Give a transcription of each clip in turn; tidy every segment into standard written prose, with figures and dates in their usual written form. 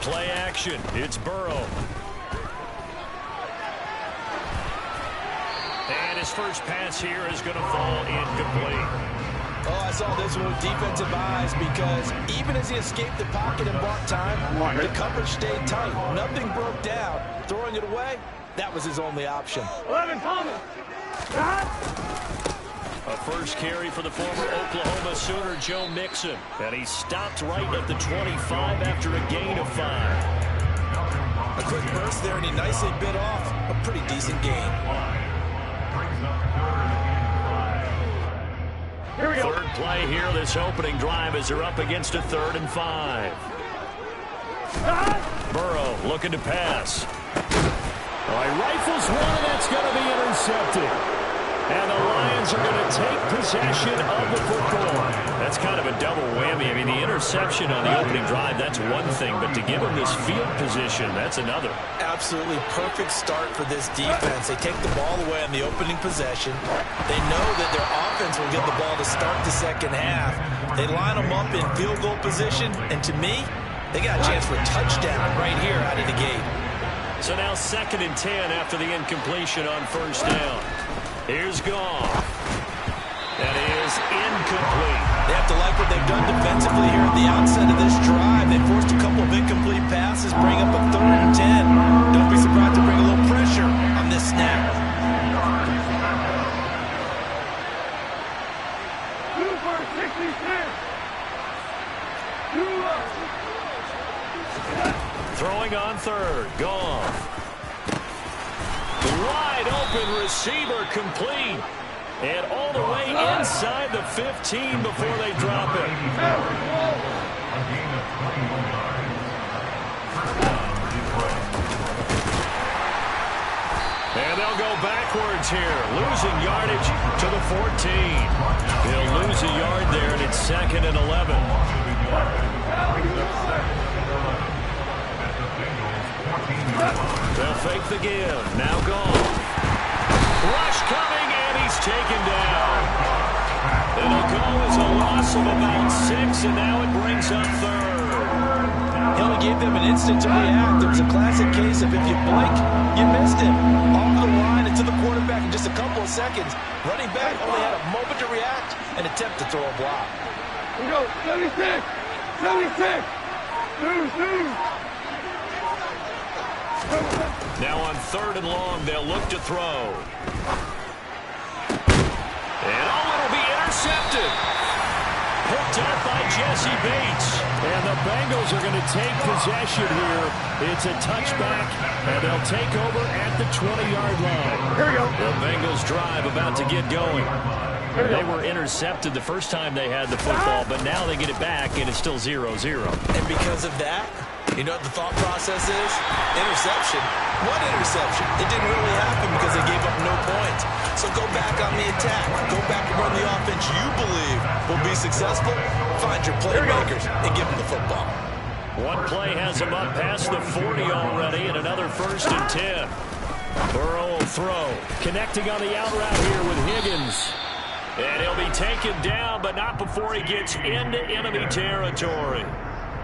Play action. It's Burrow. And his first pass here is going to fall incomplete. Oh, I saw this one with defensive eyes because even as he escaped the pocket and bought time, the coverage stayed tight. Nothing broke down. Throwing it away, that was his only option. 11, Thomas. A first carry for the former Oklahoma Sooner, Joe Mixon. And he stopped right at the 25 after a gain of 5. A quick burst there, and he nicely bit off a pretty decent gain. Third play here, this opening drive as they're up against a 3rd and 5. Burrow looking to pass. All right, rifles one, and that's going to be intercepted. And the Lions are going to take possession of the football. That's kind of a double whammy. I mean, the interception on the opening drive, that's one thing. But to give them this field position, that's another. Absolutely perfect start for this defense. They take the ball away on the opening possession. They know that their offense will get the ball to start the second half. They line them up in field goal position. And to me, they got a chance for a touchdown right here out of the gate. So now 2nd and 10 after the incompletion on first down. Here's Goff. That is incomplete. They have to like what they've done defensively here at the outset of this drive. They forced a couple of incomplete passes, bring up a 3rd and 10. Don't be surprised to bring a little pressure on this snap. Throwing on 3rd. Goff. Wide open receiver complete. And all the way inside the 15 before they drop it. And they'll go backwards here. Losing yardage to the 14. They'll lose a yard there, and it's 2nd and 11. They'll fake the give. Now gone. Rush coming, and he's taken down. It'll go as a loss of about 6, and now it brings up 3rd. He only gave them an instant to react. It was a classic case of if you blink, you missed him. Off the line and to the quarterback in just a couple of seconds. Running back only had a moment to react and attempt to throw a block. We go, 76! 76! Two. Now on 3rd and long, they'll look to throw. And it'll be intercepted. Picked up by Jesse Bates. And the Bengals are going to take possession here. It's a touchback, and they'll take over at the 20-yard line. Here we go. The Bengals drive about to get going. They were intercepted the first time they had the football, but now they get it back, and it's still 0-0. And because of that, you know what the thought process is? Interception. What interception? It didn't really happen because they gave up no points. So go back on the attack. Go back and run the offense you believe will be successful. Find your playmakers and give them the football. One play has him up past the 40 already, and another 1st and 10. Burrow will throw. Connecting on the out route here with Higgins. And he'll be taken down, but not before he gets into enemy territory.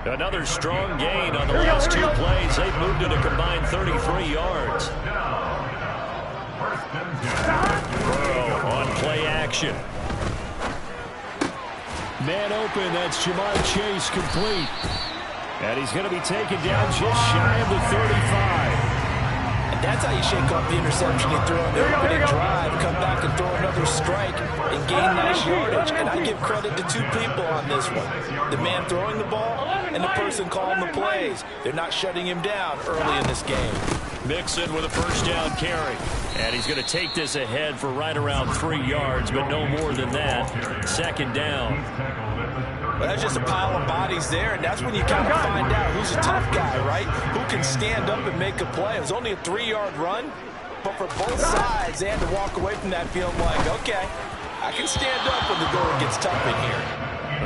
Another strong gain on the last 2 plays. They've moved it a combined 33 yards. Burrow on play action. Man open, that's Jamar Chase complete. And he's going to be taken down just shy of the 35. And that's how you shake off the interception you throw on the opening drive, come back and throw another strike and gain nice yardage. And I give credit to 2 people on this one. The man throwing the ball and the person calling the plays. They're not shutting him down early in this game. Mixon with a first down carry. And he's going to take this ahead for right around 3 yards, but no more than that. 2nd down. Well, that's just a pile of bodies there, and that's when you kind of find out who's a tough guy, right? Who can stand up and make a play. It was only a 3-yard run, but for both sides, they had to walk away from that feeling like, okay, I can stand up when the going gets tough in here.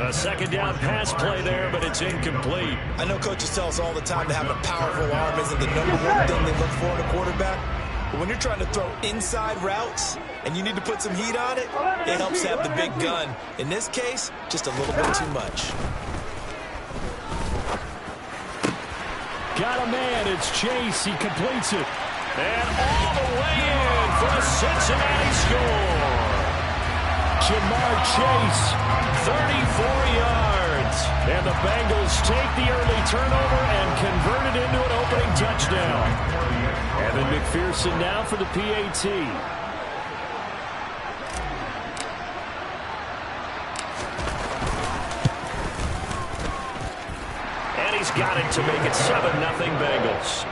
A 2nd down pass play there, but it's incomplete. I know coaches tell us all the time that having a powerful arm isn't the #1 thing they look for in a quarterback. But when you're trying to throw inside routes and you need to put some heat on it, it helps to have the big gun. In this case, just a little bit too much. Got a man. It's Chase. He completes it. And all the way in for a Cincinnati score. Jamar Chase, 34 yards. And the Bengals take the early turnover and convert it into an opening touchdown. Evan McPherson now for the PAT. And he's got it to make it 7-0 Bengals.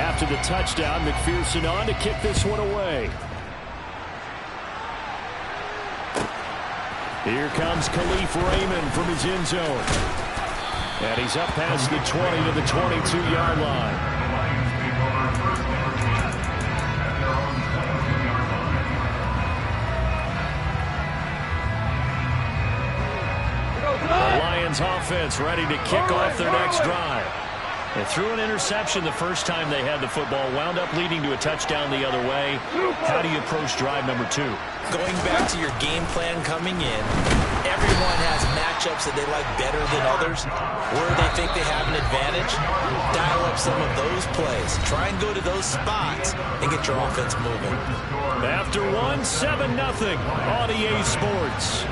After the touchdown, McPherson on to kick this one away. Here comes Khalif Raymond from his end zone. And he's up past the 20 to the 22-yard line. The Lions offense ready to kick off their next drive. They threw an interception the first time they had the football, wound up leading to a touchdown the other way. How do you approach drive number 2? Going back to your game plan coming in, everyone has matchups that they like better than others. Where they think they have an advantage, dial up some of those plays. Try and go to those spots and get your offense moving. After one, 7-0 on EA Sports.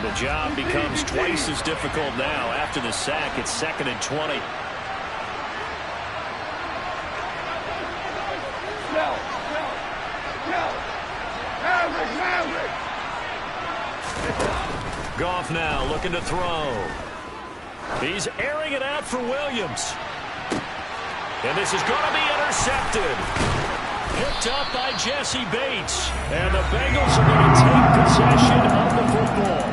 The job becomes twice as difficult now. After the sack, it's 2nd and 20. Goff now looking to throw. He's airing it out for Williams. And this is going to be intercepted. Picked up by Jesse Bates. And the Bengals are going to take possession of the football.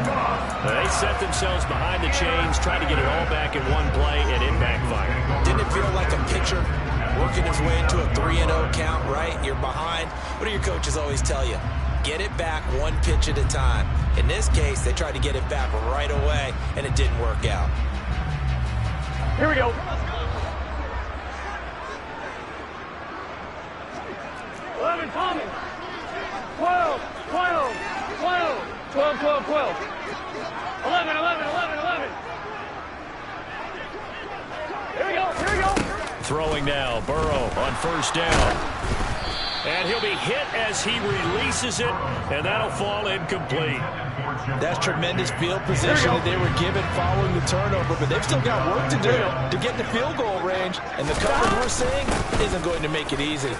They set themselves behind the chains, trying to get it all back in one play, and it backfired. Didn't it feel like a pitcher working his way into a 3-0 count, right? You're behind. What do your coaches always tell you? Get it back one pitch at a time. In this case, they tried to get it back right away, and it didn't work out. Here we go. 11, Tommy. 12, 12, 12, 12, 12, 12. 11, 11, 11, 11. Here we go, here we go. Throwing now, Burrow on first down. And he'll be hit as he releases it, and that'll fall incomplete. That's tremendous field position that they were given following the turnover, but they've still got work to do to get in the field goal range, and the coverage we're seeing isn't going to make it easy.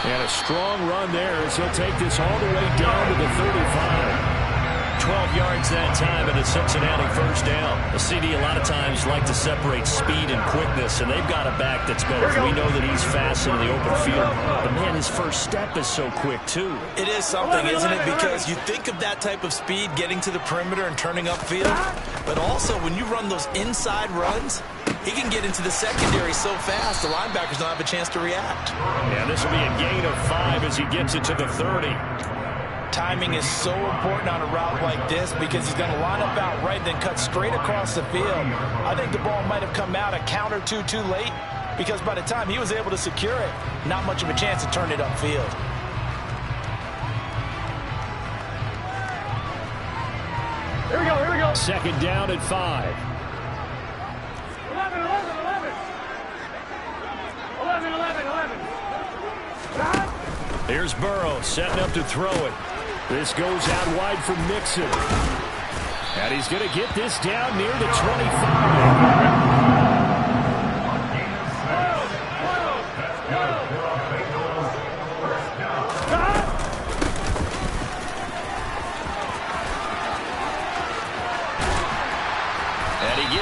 And a strong run there as he'll take this all the way down to the 35. 12 yards that time, and a Cincinnati first down. The CD a lot of times like to separate speed and quickness, and they've got a back that's both. We know that he's fast in the open field, but man, his first step is so quick too. It is something, isn't it? Because you think of that type of speed getting to the perimeter and turning upfield, but also when you run those inside runs, he can get into the secondary so fast the linebackers don't have a chance to react. Yeah, this will be a gain of 5 as he gets it to the 30. Timing is so important on a route like this because he's going to line up out right, then cut straight across the field. I think the ball might have come out a count or two too late because by the time he was able to secure it, not much of a chance to turn it upfield. Here we go, here we go. 2nd down at 5. 11, 11, 11. 11, 11, 11. Here's Burrow setting up to throw it. This goes out wide for Mixon. And he's going to get this down near the 25.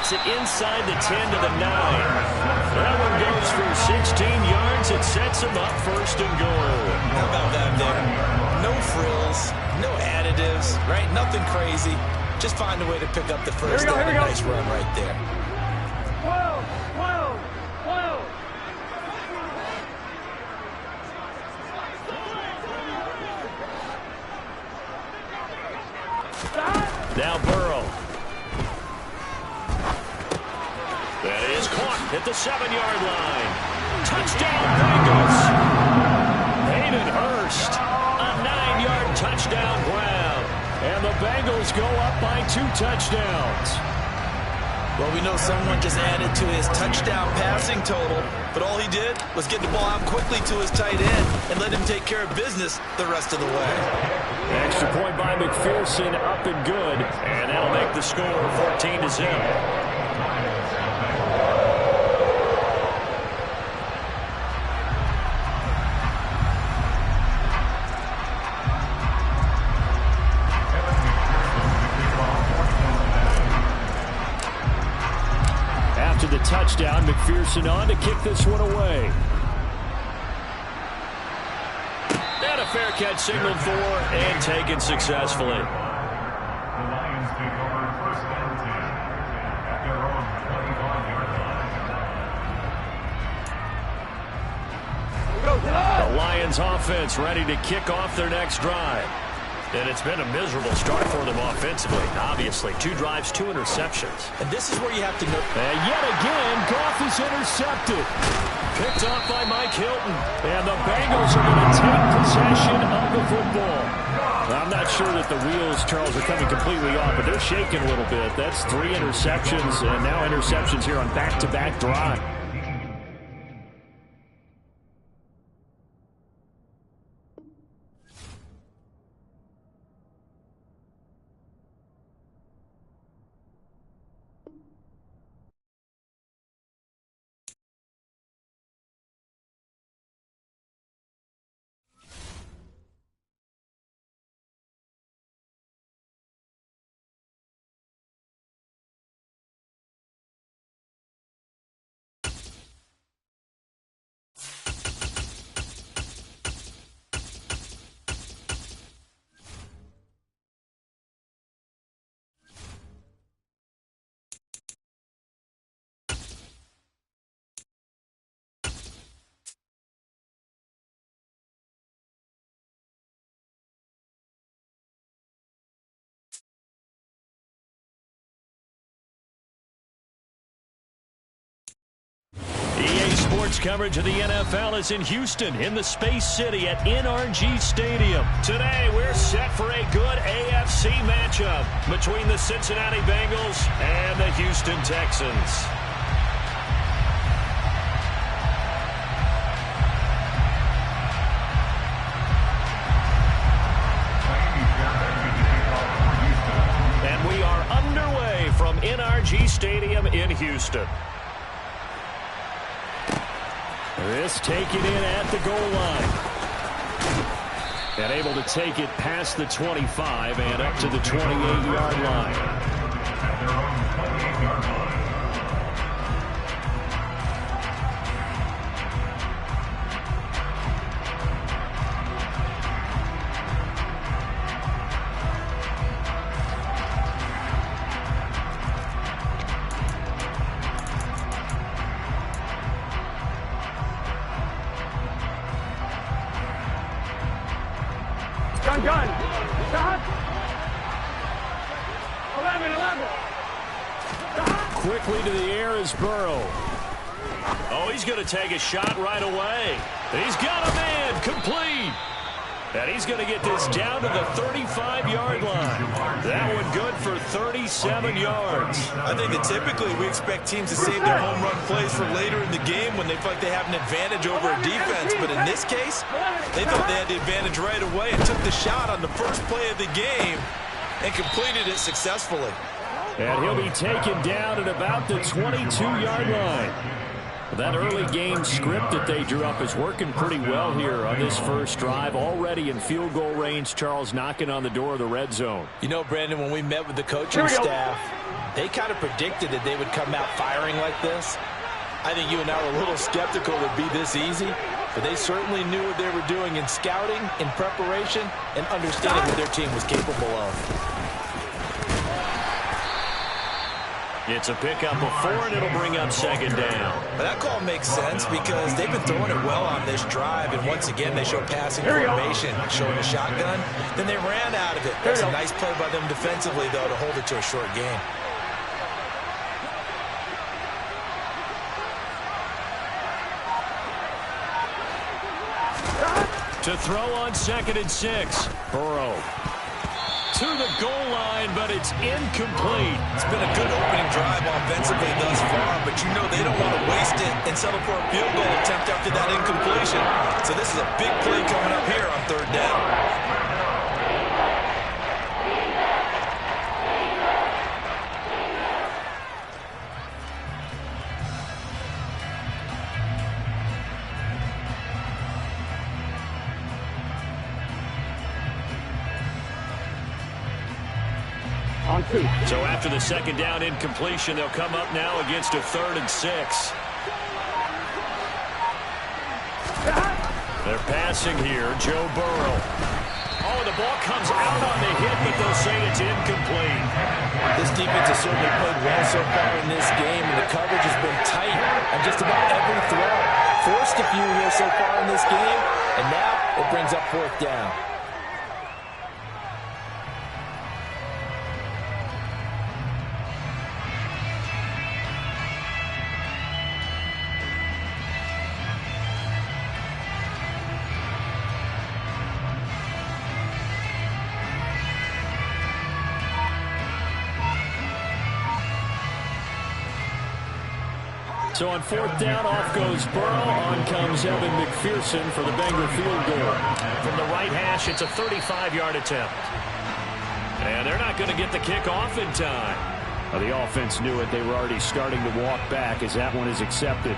gets it inside the 10 to the 9. That one goes for 16 yards. It sets him up first and goal. How about that there? No frills, no additives, right? Nothing crazy. Just find a way to pick up the first down. A nice run right there. 12, 12, 12. Now Burrow. That is caught at the 7-yard line. Touchdown, Bengals. Hayden Hurst, a 9-yard touchdown grab. And the Bengals go up by 2 touchdowns. Well, we know someone just added to his touchdown passing total, but all he did was get the ball out quickly to his tight end and let him take care of business the rest of the way. Extra point by McPherson, up and good, and that'll make the score 14-0. After the touchdown, McPherson on to kick this one away. And a fair catch signaled for and taken successfully. The Lions take over first and 10 at their own 25-yard line. The Lions offense ready to kick off their next drive. And it's been a miserable start for them offensively. Obviously, 2 drives, 2 interceptions. And this is where you have to know. And yet again, Goff is intercepted. Picked off by Mike Hilton. And the Bengals are going to take possession of the football. I'm not sure that the wheels, Charles, are coming completely off, but they're shaking a little bit. That's 3 interceptions, and now interceptions here on back-to-back drive. EA Sports coverage of the NFL is in Houston, in the Space City at NRG Stadium. Today, we're set for a good AFC matchup between the Cincinnati Bengals and the Houston Texans. And we are underway from NRG Stadium in Houston. This taken in at the goal line. And able to take it past the 25 and up to the 28-yard line. At their own 28-yard line. Gun. Stop. 11. Stop. Quickly to the air is Burrow. Oh, he's going to take a shot right away. He's got him in. Complete. And he's going to get this down to the 35-yard line. That one good for 37 yards. I think that typically we expect teams to save their home run plays for later in the game when they feel like they have an advantage over a defense. But in this case, they thought they had the advantage right away and took the shot on the first play of the game and completed it successfully. And he'll be taken down at about the 22-yard line. That early game script that they drew up is working pretty well here on this first drive. Already in field goal range, Charles, knocking on the door of the red zone. You know, Brandon, when we met with the coaching staff, They kind of predicted that they would come out firing like this. I think you and I were a little skeptical it would be this easy, but they certainly knew what they were doing in scouting, in preparation, and understanding what their team was capable of. It's a pickup of 4, and it'll bring up second down. But that call makes sense because they've been throwing it well on this drive, and once again, they show passing formation, showing a shotgun. Then they ran out of it. That's a nice play by them defensively, though, to hold it to a short game. To throw on 2nd and 6. Burrow to the goal line, but it's incomplete. It's been a good opening drive offensively thus far, but you know they don't want to waste it and settle for a field goal attempt after that incompletion. So this is a big play coming up here on 3rd down. So after the 2nd down incompletion, they'll come up now against a 3rd and 6. They're passing here. Joe Burrow. Oh, the ball comes out on the hit, but they'll say it's incomplete. This defense has certainly played well so far in this game, and the coverage has been tight on just about every throw. Forced a few here so far in this game, and now it brings up 4th down. So on 4th down, off goes Burrow. On comes Evan McPherson for the Bengal field goal. From the right hash, it's a 35-yard attempt. And they're not going to get the kick off in time. Well, the offense knew it. They were already starting to walk back as that one is accepted.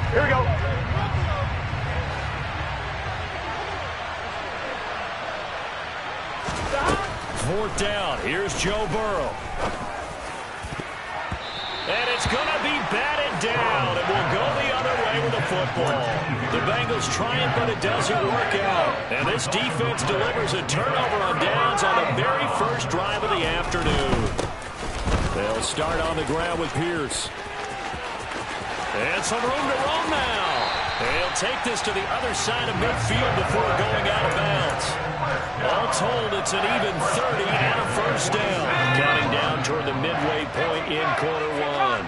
Here we go. Fourth down. Here's Joe Burrow. And it's going to be batted down. It will go the other way with the football. The Bengals try it, but it doesn't work out. And this defense delivers a turnover on downs on the very first drive of the afternoon. They'll start on the ground with Pierce. And some room to roam now. They'll take this to the other side of midfield before going out of bounds. All told, it's an even 30 and a first down. Counting down toward the midway point in quarter one.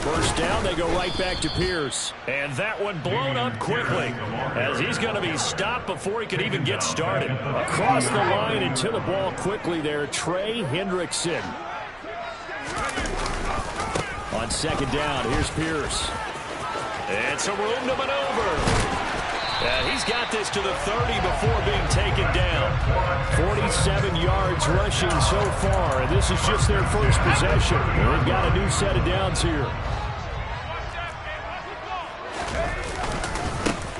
First down, they go right back to Pierce. And that one blown up quickly as he's going to be stopped before he could even get started. Across the line and to the ball quickly there, Trey Hendrickson. On second down, here's Pierce. And some room to maneuver. And he's got this to the 30 before being taken down. 47 yards rushing so far, and this is just their first possession. And they've got a new set of downs here.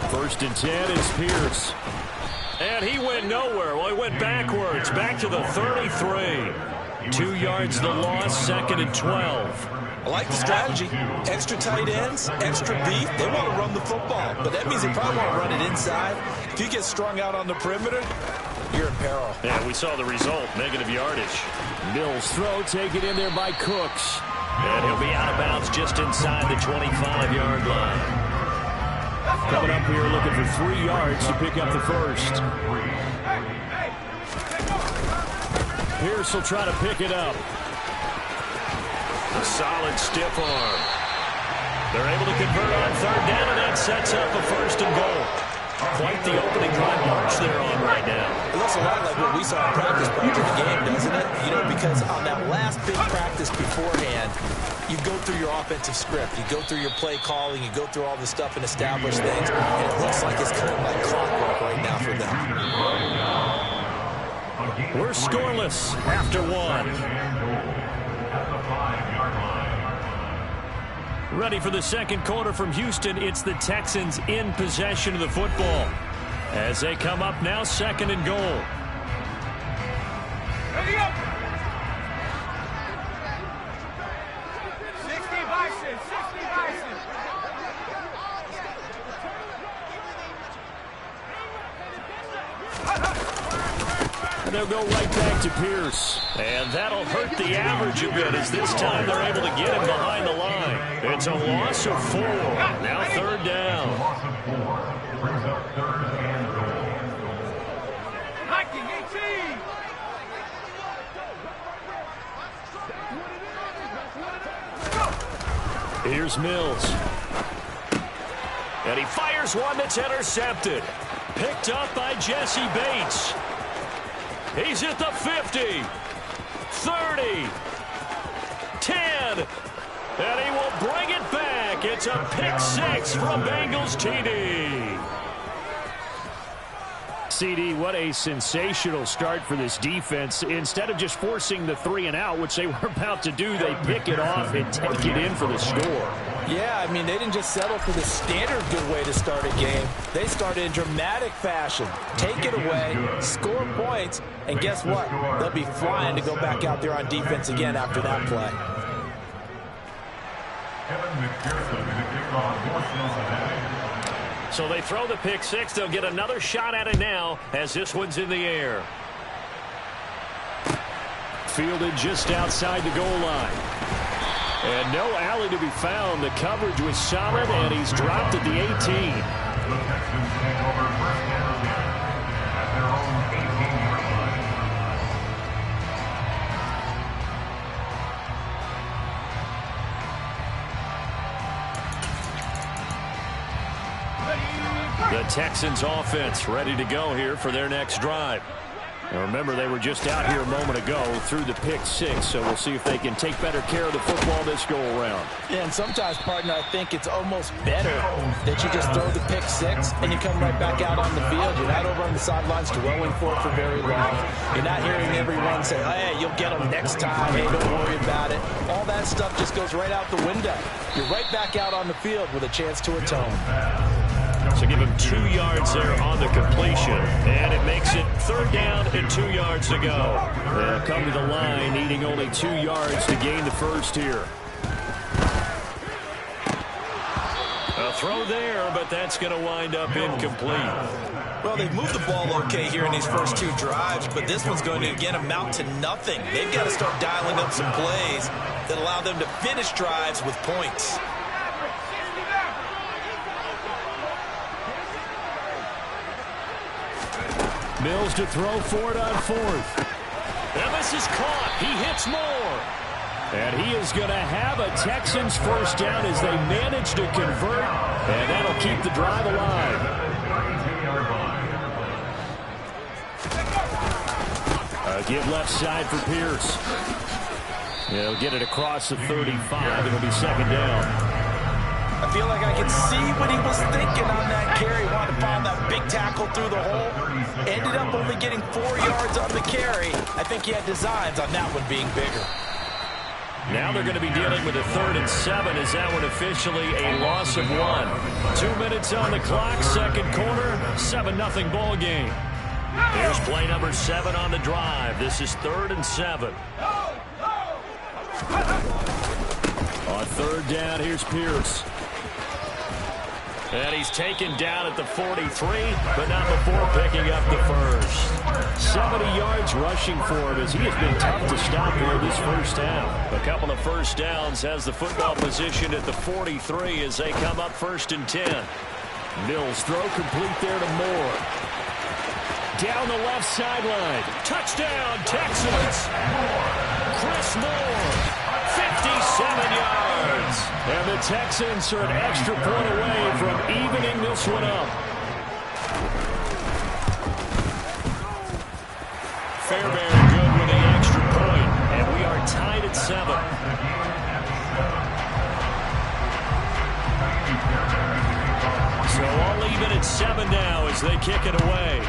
First and 10 is Pierce. And he went nowhere. Well, he went backwards, back to the 33. 2 yards the loss, 2nd and 12. I like the strategy. Extra tight ends, extra beef. They want to run the football, but that means they probably want to run it inside. If you get strung out on the perimeter, you're in peril. Yeah, we saw the result, negative yardage. Mills throw taken in there by Cooks. And he'll be out of bounds just inside the 25-yard line. Coming up here looking for 3 yards to pick up the first. Pierce will try to pick it up. A solid stiff arm. They're able to convert on third down, and that sets up a first and goal. Quite the opening drive march they're on right now. It looks a lot like what we saw in practice prior to the game, doesn't it? You know, because on that last big practice beforehand, you go through your offensive script. You go through your play calling. You go through all the stuff and establish things. And it looks like it's kind of like clockwork right now for them. We're scoreless after one. Ready for the second quarter from Houston. It's the Texans in possession of the football as they come up now, second and goal. Ready up! 60 Bison, 60 Bison. And they'll go right back to Pierce. And that'll hurt the average a bit as this time they're able to get him behind the line. It's a loss of 4. Now third down. Loss of 4 brings up third and goal. Hiking 18. Here's Mills. And he fires one that's intercepted. Picked up by Jesse Bates. He's at the 50, 30, 10, and he will bring it back. It's a pick 6 from Bengals TD. CD, what a sensational start for this defense. Instead of just forcing the 3 and out, which they were about to do, they pick it off and take it in for the score. Yeah, I mean, they didn't just settle for the standard good way to start a game. They started in dramatic fashion. Take it away, score points, and guess what? They'll be flying to go back out there on defense again after that play. So they throw the pick 6. They'll get another shot at it now as this one's in the air. Fielded just outside the goal line. And no alley to be found. The coverage was solid, and he's dropped at the 18. The Texans take over first and 10 at their own 18-yard line. The Texans offense ready to go here for their next drive. Now remember, they were just out here a moment ago through the pick 6, so we'll see if they can take better care of the football this go-around. Yeah, and sometimes, partner, I think it's almost better that you just throw the pick 6 and you come right back out on the field. You're not over on the sidelines dwelling for it for very long. You're not hearing everyone say, hey, you'll get them next time. Hey, don't worry about it. All that stuff just goes right out the window. You're right back out on the field with a chance to atone. So give him 2 yards there on the completion. And it makes it third down and 2 yards to go. They'll come to the line needing only 2 yards to gain the first here. A throw there, but that's going to wind up incomplete. Well, they've moved the ball okay here in these first 2 drives, but this one's going to, again, amount to nothing. They've got to start dialing up some plays that allow them to finish drives with points. Mills to throw for it on 4th. And this is caught. He hits more. And he is going to have a Texans first down as they manage to convert. And that'll keep the drive alive. A give left side for Pierce. He'll get it across the 35. It'll be second down. I feel like I can see what he was thinking on that carry. Wanted to follow that big tackle through the hole. Ended up only getting 4 yards on the carry. I think he had designs on that one being bigger. Now they're going to be dealing with a 3rd and 7. Is that one officially a loss of 1? 2 minutes on the clock, second quarter, 7-0 ball game. Here's play number 7 on the drive. This is 3rd and 7. On third down, here's Pierce. And he's taken down at the 43, but not before picking up the first. 70 yards rushing for him as he has been tough to stop here this first half. A couple of first downs has the football position at the 43 as they come up 1st and 10. Mills throw complete there to Moore. Down the left sideline. Touchdown, Texans. Chris Moore. 57 yards. And the Texans are an extra point away from evening this one up. Fairbairn good with the extra point. And we are tied at 7. So all even at 7 now as they kick it away.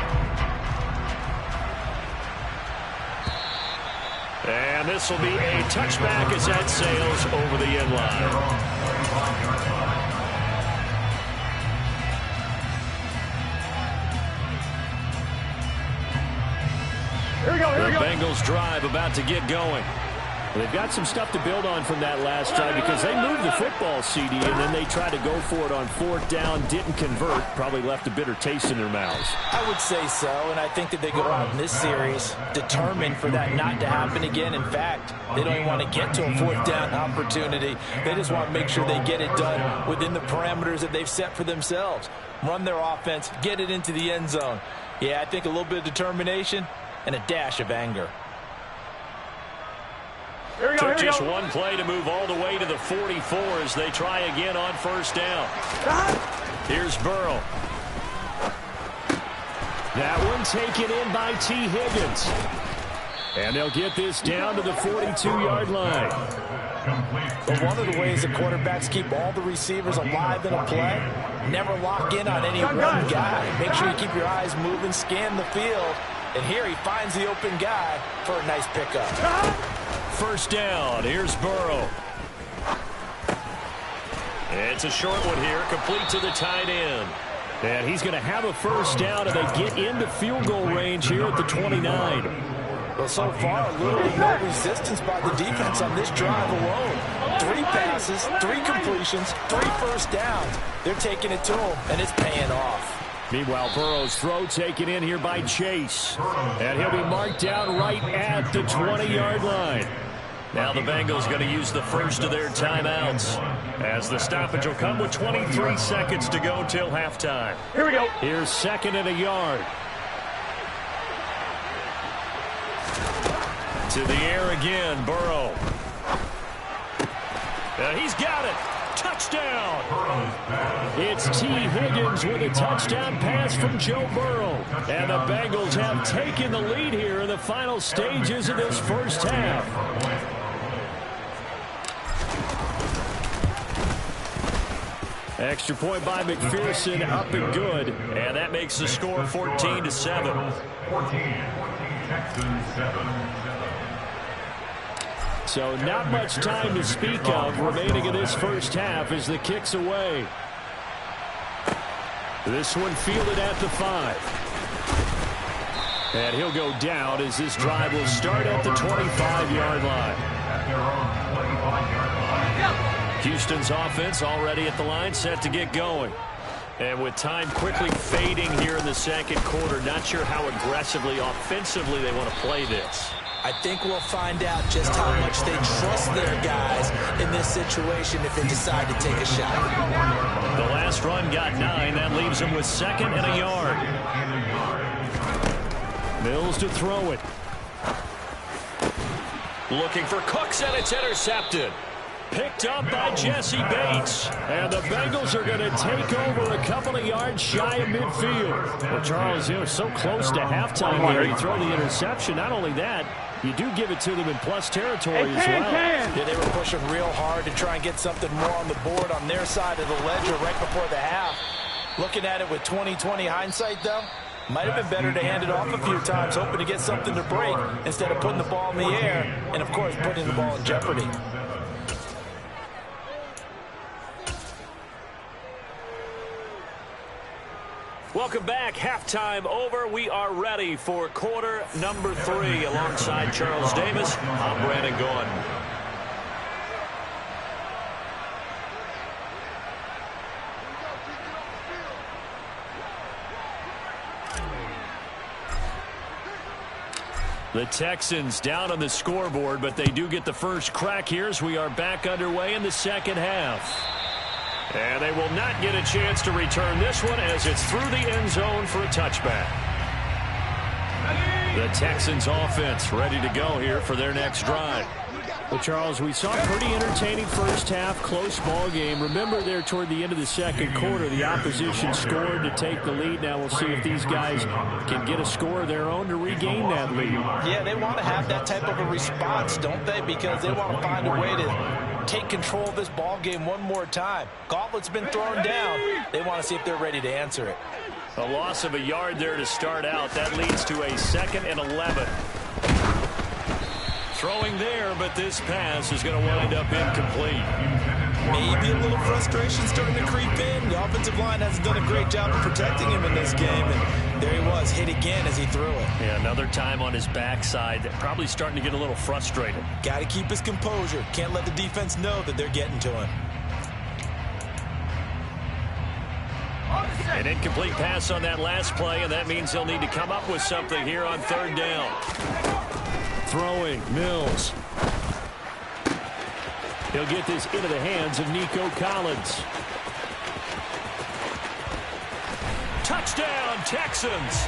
And this will be a touchback as that sails over the end line. The Bengals drive about to get going. They've got some stuff to build on from that last drive because they moved the football, CD, and then they tried to go for it on 4th down, didn't convert, probably left a bitter taste in their mouths. I would say so, and I think that they go out in this series determined for that not to happen again. In fact, they don't even want to get to a 4th down opportunity. They just want to make sure they get it done within the parameters that they've set for themselves. Run their offense, get it into the end zone. Yeah, I think a little bit of determination and a dash of anger. Took just one play to move all the way to the 44 as they try again on 1st down. Here's Burrow. That one taken in by T. Higgins. And they'll get this down to the 42-yard line. But one of the ways the quarterbacks keep all the receivers alive in a play, never lock in on any one guy. Make sure you keep your eyes moving, scan the field. And here he finds the open guy for a nice pickup. 1st down. Here's Burrow. It's a short one here, complete to the tight end. And he's going to have a 1st down, and they get into field goal range here at the 29. Well, so far, literally no resistance by the defense on this drive alone. 3 passes, 3 completions, 3 1st downs. They're taking it to him, and it's paying off. Meanwhile, Burrow's throw taken in here by Chase. And he'll be marked down right at the 20-yard line. Now the Bengals going to use the first of their timeouts as the stoppage will come with 23 seconds to go till halftime. Here we go. Here's 2nd and a yard. To the air again, Burrow. He's got it. Touchdown. It's T. Higgins with a touchdown pass from Joe Burrow. And the Bengals have taken the lead here in the final stages of this 1st half. Extra point by McPherson, up and good. And that makes the score 14-7. 14, Texans 7. So not much time to speak of remaining in this 1st half as the kick's away. This one fielded at the 5. And he'll go down as this drive will start at the 25-yard line. Houston's offense already at the line, set to get going. And with time quickly fading here in the 2nd quarter, not sure how aggressively, offensively they want to play this. I think we'll find out just how much they trust their guys in this situation if they decide to take a shot. The last run got 9. That leaves them with 2nd and a yard. Mills to throw it. Looking for Cooks, and it's intercepted. Picked up by Jesse Bates. And the Bengals are going to take over a couple of yards shy of midfield. Well, Charles, so close to halftime here. You throw the interception. Not only that, you do give it to them in plus territory as well. Yeah, they were pushing real hard to try and get something more on the board on their side of the ledger right before the half. Looking at it with 20/20 hindsight, though, might have been better to hand it off a few times, hoping to get something to break instead of putting the ball in the air and, of course, putting the ball in jeopardy. Welcome back. Halftime over. We are ready for quarter number 3. Alongside Charles Davis, I'm Brandon Gordon. The Texans down on the scoreboard, but they do get the first crack here as we are back underway in the 2nd half. And they will not get a chance to return this one as it's through the end zone for a touchback. The Texans offense ready to go here for their next drive. Well, Charles, we saw a pretty entertaining first half, close ball game. Remember there toward the end of the second quarter, the opposition scored to take the lead. Now we'll see if these guys can get a score of their own to regain that lead. Yeah, they want to have that type of a response, don't they? Because they want to find a way to take control of this ball game one more time. Gauntlet's been thrown down. They want to see if they're ready to answer it. A loss of a yard there to start out. That leads to a 2nd and 11. Throwing there, but this pass is going to wind up incomplete. Maybe a little frustration starting to creep in. The offensive line hasn't done a great job of protecting him in this game, and there he was, hit again as he threw it. Yeah, another time on his backside. Probably starting to get a little frustrated. Got to keep his composure. Can't let the defense know that they're getting to him. An incomplete pass on that last play, and that means he'll need to come up with something here on 3rd down. Throwing, Mills. He'll get this into the hands of Nico Collins. Touchdown, Texans!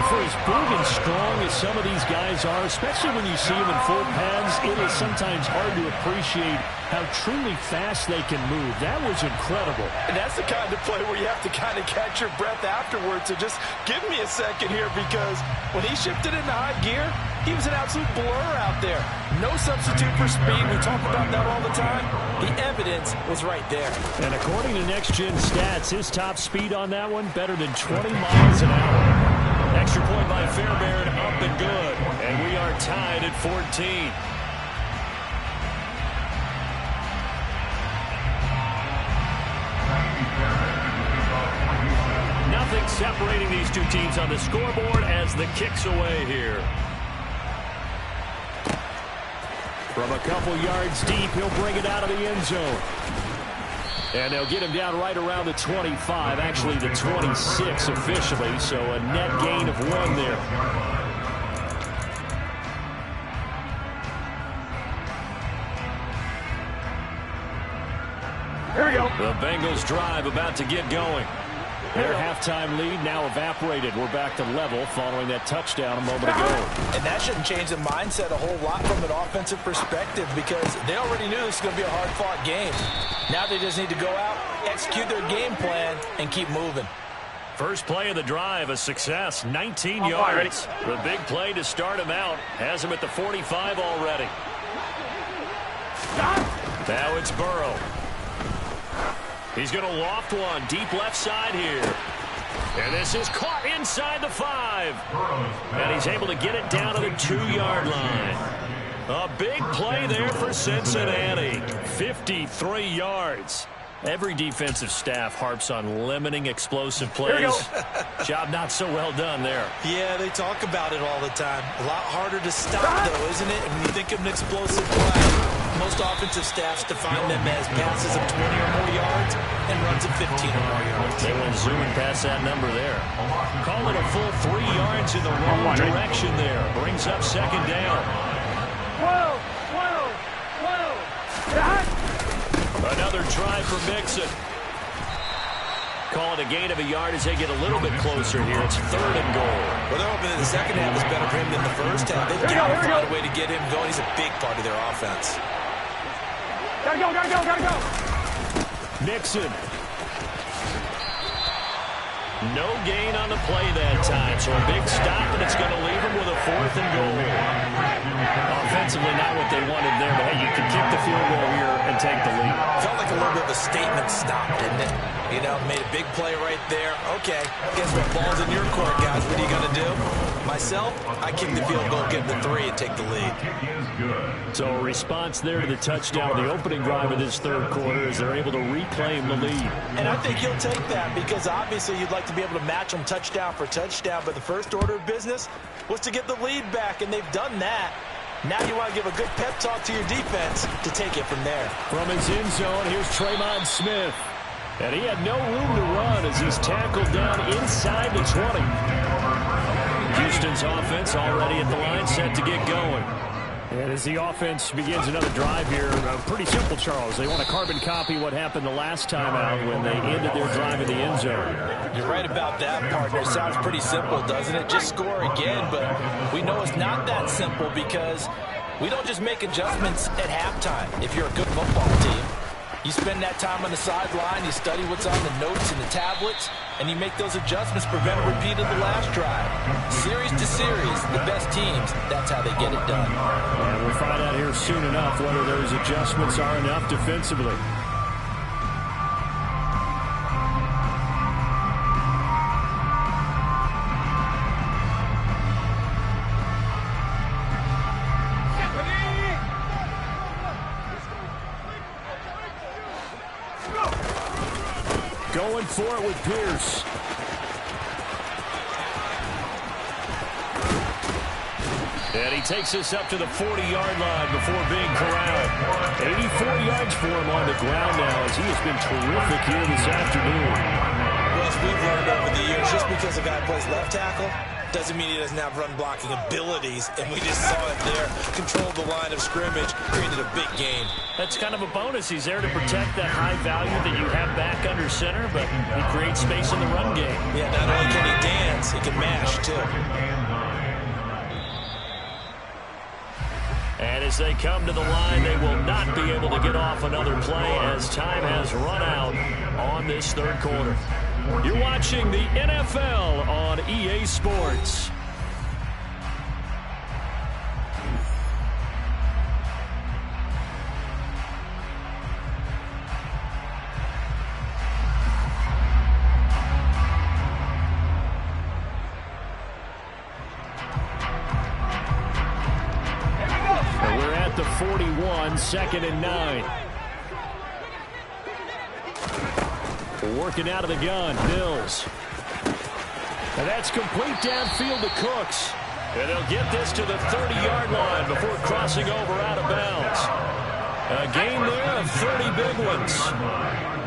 For as big and strong as some of these guys are, especially when you see them in full pads, it is sometimes hard to appreciate how truly fast they can move. That was incredible. And that's the kind of play where you have to kind of catch your breath afterwards. So just give me a second here, because when he shifted into high gear, he was an absolute blur out there. No substitute for speed. We talk about that all the time. The evidence was right there. And according to Next Gen Stats, his top speed on that one, better than 20 miles an hour. Extra point by Fairbairn, up and good. And we are tied at 14. Nothing separating these two teams on the scoreboard as the kick's away here. From a couple yards deep, he'll bring it out of the end zone. And they'll get him down right around the 25, actually the 26 officially, so a net gain of 1 there. Here we go. The Bengals drive about to get going. Their halftime lead now evaporated. We're back to level following that touchdown a moment ago. And that shouldn't change the mindset a whole lot from an offensive perspective, because they already knew this was going to be a hard-fought game. Now they just need to go out, execute their game plan, and keep moving. First play of the drive, a success, 19 yards. The big play to start him out. Has him at the 45 already. Now it's Burrow. He's going to loft one deep left side here. And this is caught inside the 5. And he's able to get it down to the 2-yard line. A big play there for Cincinnati. 53 yards. Every defensive staff harps on limiting explosive plays. Job not so well done there. Yeah, they talk about it all the time. A lot harder to stop, though, isn't it? When you think of an explosive play, most offensive staffs define them as passes of 20 or more yards and runs of 15 or more yards. They went zooming past that number there. Call it a full 3 yards in the wrong direction there. Brings up 2nd down. Another try for Mixon. Call it a gain of a yard as they get a little bit closer here. It's 3rd and goal. Well, they're hoping that the second half was better for him than the first half. They've got to find a way to get him going. He's a big part of their offense. Gotta go. Mixon. No gain on the play that time, so a big stop, and it's going to leave him with a 4th and goal. Offensively, not what they wanted there, but hey, you can kick the field goal here and take the lead. Felt like a little bit of a statement stop, didn't it? You know, made a big play right there. Okay, guess what? Ball's in your court, guys. What are you going to do? Myself, I kick the field goal, get the 3, and take the lead. So a response there to the touchdown, the opening drive of this 3rd quarter, as they're able to reclaim the lead. And I think he'll take that, because obviously you'd like to be able to match them touchdown for touchdown, but the first order of business was to get the lead back, and they've done that. Now you want to give a good pep talk to your defense to take it from there. From his end zone, here's Tremont Smith. And he had no room to run as he's tackled down inside the 20. Houston's offense already at the line, set to get going. And as the offense begins another drive here, pretty simple, Charles. They want to carbon copy what happened the last time out when they ended their drive in the end zone. You're right about that, partner. Sounds pretty simple, doesn't it? Just score again, but we know it's not that simple, because We don't just make adjustments at halftime if you're a good football team. You spend that time on the sideline, you study what's on the notes and the tablets, and you make those adjustments, prevent a repeat of the last drive. Series to series, the best teams, that's how they get it done. And we'll find out here soon enough whether those adjustments are enough defensively. Going for it with Pierce. And he takes us up to the 40-yard line before being corralled. 84 yards for him on the ground now as he has been terrific here this afternoon. Well, as we've learned over the years, just because a guy plays left tackle doesn't mean he doesn't have run blocking abilities, and we just saw it there. Controlled the line of scrimmage, created a big game. That's kind of a bonus. He's there to protect that high value that you have back under center, but he creates space in the run game. Yeah, not only can he dance, he can mash, too. And as they come to the line, they will not be able to get off another play as time has run out on this third quarter. You're watching the NFL on EA Sports. And we're at the 41, 2nd and 9. Working out of the gun, Mills. And that's complete downfield to Cooks. And they'll get this to the 30-yard line before crossing over out of bounds. A gain there of 30 big ones.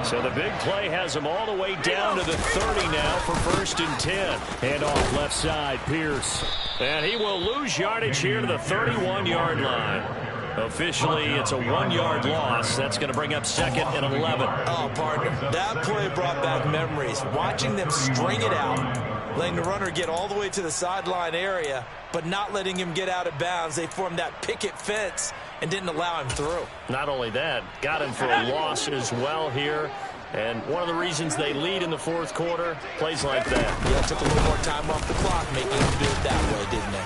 So the big play has them all the way down to the 30 now for 1st and 10. And off left side, Pierce. And he will lose yardage here to the 31-yard line. Officially, it's a 1-yard loss. That's going to bring up 2nd and 11. Oh, partner, that play brought back memories. Watching them string it out, letting the runner get all the way to the sideline area, but not letting him get out of bounds. They formed that picket fence and didn't allow him through. Not only that, got him for a loss as well here. And one of the reasons they lead in the 4th quarter, plays like that. Yeah, took a little more time off the clock, making him do it that way, didn't they?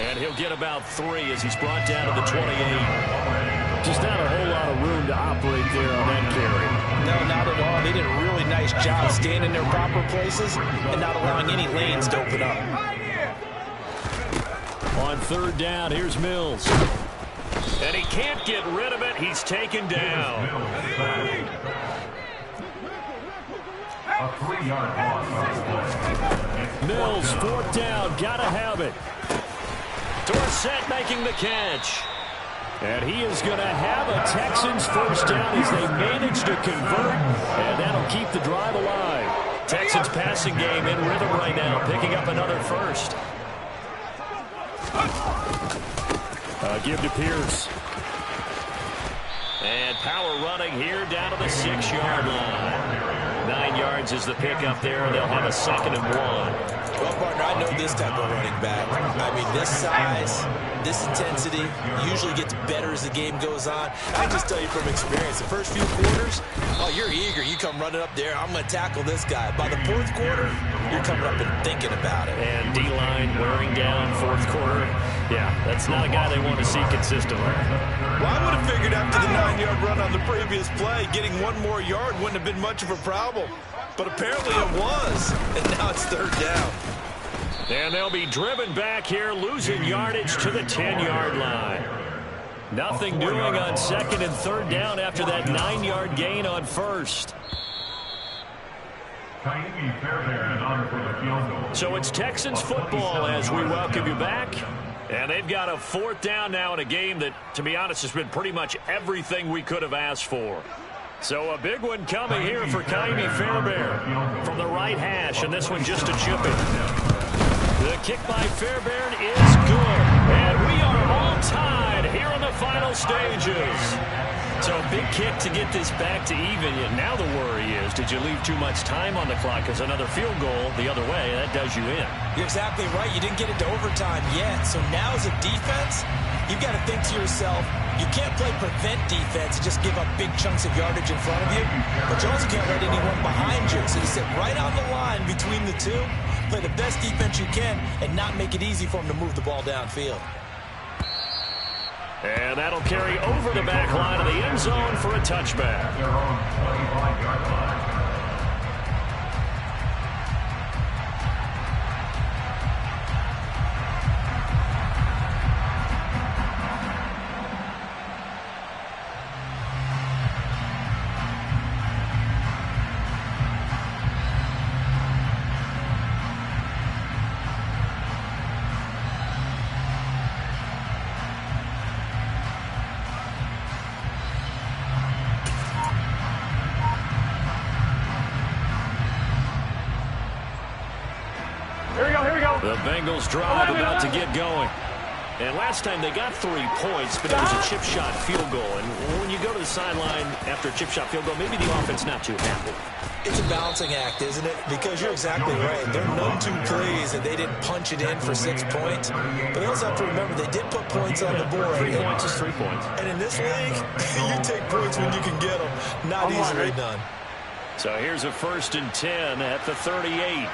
And he'll get about 3 as he's brought down to the 28. Just not a whole lot of room to operate there on that carry. No, not at all. They did a really nice job staying in their proper places and not allowing any lanes to open up. On 3rd down, here's Mills. And he can't get rid of it. He's taken down. A 3-yard loss. Mills, 4th down, gotta have it. Dorsett making the catch. And he is going to have a Texans 1st down as they manage to convert, and that'll keep the drive alive. Texans passing game in rhythm right now, picking up another 1st. Give to Pierce. And power running here down to the 6-yard line. 9 yards is the pickup there, and they'll have a 2nd and 1. Well, partner, I know this type of running back. I mean, this size, this intensity usually gets better as the game goes on. I just tell you from experience, the first few quarters, oh, you're eager. You come running up there, I'm going to tackle this guy. By the 4th quarter, you're coming up and thinking about it. And D-line wearing down 4th quarter. Yeah, that's not a guy they want to see consistently. Well, I would have figured after the 9-yard run on the previous play, getting 1 more yard wouldn't have been much of a problem. But apparently it was, and now it's 3rd down. And they'll be driven back here, losing yardage to the 10-yard line. Nothing doing on 2nd and 3rd down after that 9-yard gain on 1st. So it's Texans football as we welcome you back. And they've got a 4th down now in a game that, to be honest, has been pretty much everything we could have asked for. So a big one coming here for Kaimi Fairbairn from the right hash, and this one just to chip it. The kick by Fairbairn is good, and we are all tied here in the final stages. So a big kick to get this back to even. Now the worry is, did you leave too much time on the clock? Because another field goal the other way, that does you in. You're exactly right. You didn't get into overtime yet. So now as a defense, you've got to think to yourself, you can't play prevent defense and just give up big chunks of yardage in front of you. But you also can't let anyone behind you. So you sit right on the line between the two, play the best defense you can, and not make it easy for them to move the ball downfield. And that'll carry over the back line of the end zone for a touchback. Their own 25-yard line. The Bengals drive about to get going. And last time they got 3 points, but it was a chip shot field goal. And when you go to the sideline after a chip shot field goal, maybe the offense not too happy. It's a balancing act, isn't it? Because you're exactly right. They're none too pleased that they didn't punch it in for 6 points. But they also have to remember they did put points on the board. 3 points is 3 points. And in this league, you take points when you can get them. Not easily done. So here's a 1st and 10 at the 38.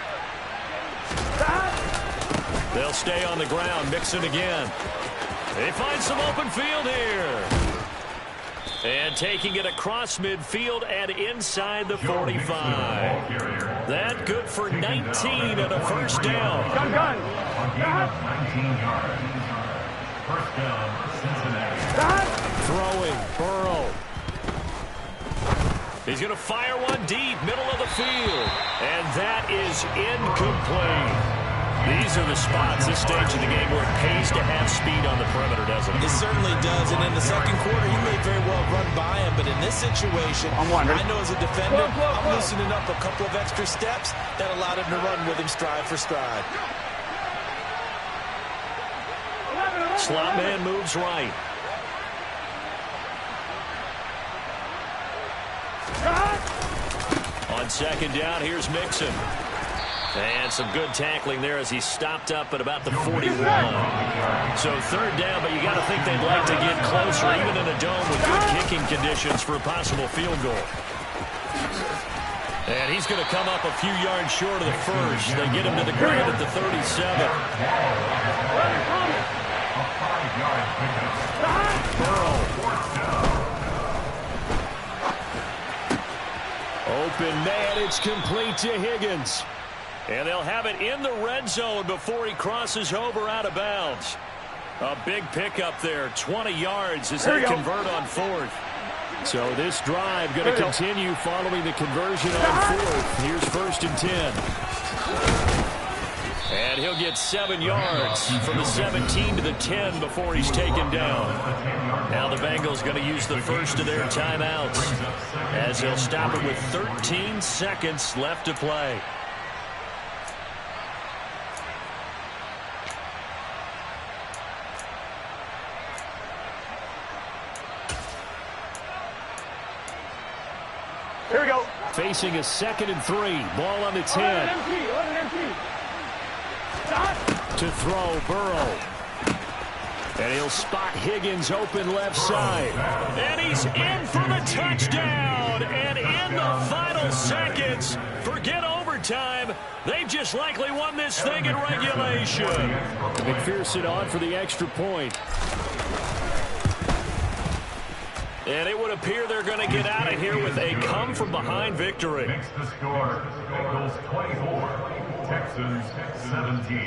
They'll stay on the ground, Mixon again. They find some open field here. And taking it across midfield and inside the 45. That good for 19 and a first down. A gain of 19 yards. First down, Cincinnati. Throwing, Burrow. He's going to fire one deep, middle of the field. And that is incomplete. These are the spots, this stage of the game, where it pays to have speed on the perimeter, doesn't it? It certainly does. And in the second quarter, he may very well run by him. But in this situation, I know as a defender, I'm loosening up a couple of extra steps that allowed him to run with him stride for stride. Slot man moves right. On second down, here's Mixon. And some good tackling there as he stopped up at about the 41. So 3rd down, but you got to think they'd like to get closer, even in a dome with good kicking conditions for a possible field goal. And he's going to come up a few yards short of the first. They get him to the ground at the 37. Burrow. Open man, it's complete to Higgins. And they'll have it in the red zone before he crosses over out of bounds. A big pickup there, 20 yards as they convert on 4th. So this drive going to continue following the conversion on 4th. Here's 1st and 10. And he'll get 7 yards from the 17 to the 10 before he's taken down. Now the Bengals going to use the first of their timeouts as they'll stop it with 13 seconds left to play. Here we go. Facing a 2nd and 3. Ball on the 10. To throw, Burrow. And he'll spot Higgins open left side. And he's in for the touchdown. And in the final seconds, forget overtime. They've just likely won this thing in regulation. McPherson on for the extra point. And it would appear they're going to get out of here with a come-from-behind victory. Makes the score, Bengals 24, Texans 17.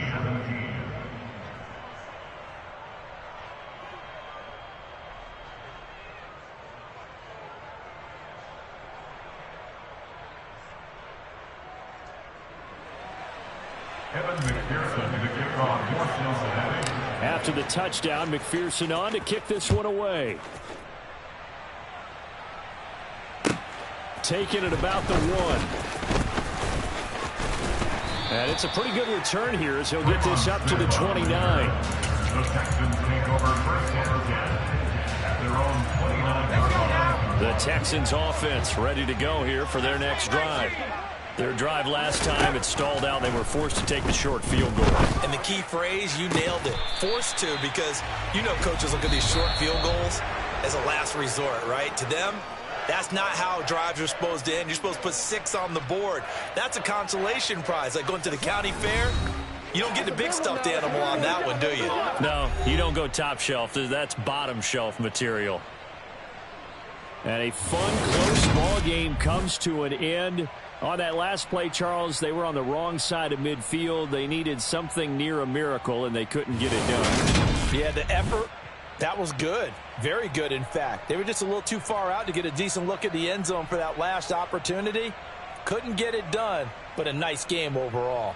Evan McPherson to kick off for Cincinnati. After the touchdown, McPherson on to kick this one away. Taking it about the 1. And it's a pretty good return here as he'll get this up to the 29. The Texans take over 1st and 10 at their own 29-yard line. The The Texans offense ready to go here for their next drive. Their drive last time, it stalled out. They were forced to take the short field goal. And the key phrase, you nailed it. Forced to, because you know coaches look at these short field goals as a last resort, right? To them, that's not how drives are supposed to end. You're supposed to put 6 on the board. That's a consolation prize. Like going to the county fair, you don't get the big stuffed animal on that one, do you? No, you don't go top shelf. That's bottom shelf material. And a fun, close ball game comes to an end. On that last play, Charles, they were on the wrong side of midfield. They needed something near a miracle, and they couldn't get it done. Yeah, the effort, that was good. Very good, in fact. They were just a little too far out to get a decent look at the end zone for that last opportunity. Couldn't get it done, but a nice game overall.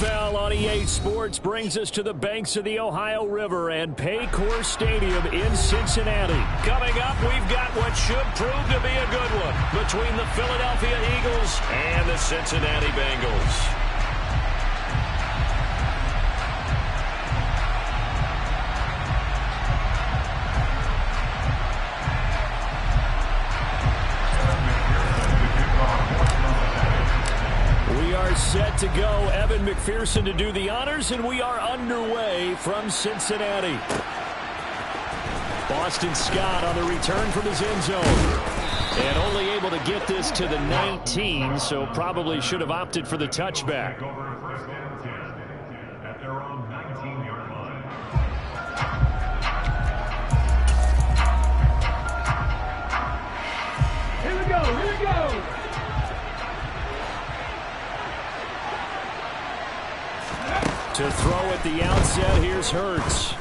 NFL on EA Sports brings us to the banks of the Ohio River and Paycor Stadium in Cincinnati. Coming up, we've got what should prove to be a good one between the Philadelphia Eagles and the Cincinnati Bengals. Set to go. Evan McPherson to do the honors, and we are underway from Cincinnati. Boston Scott on the return from his end zone. And only able to get this to the 19, so probably should have opted for the touchback. At their own 19-yard line. Here we go, here we go. To throw at the outset, here's Hurts.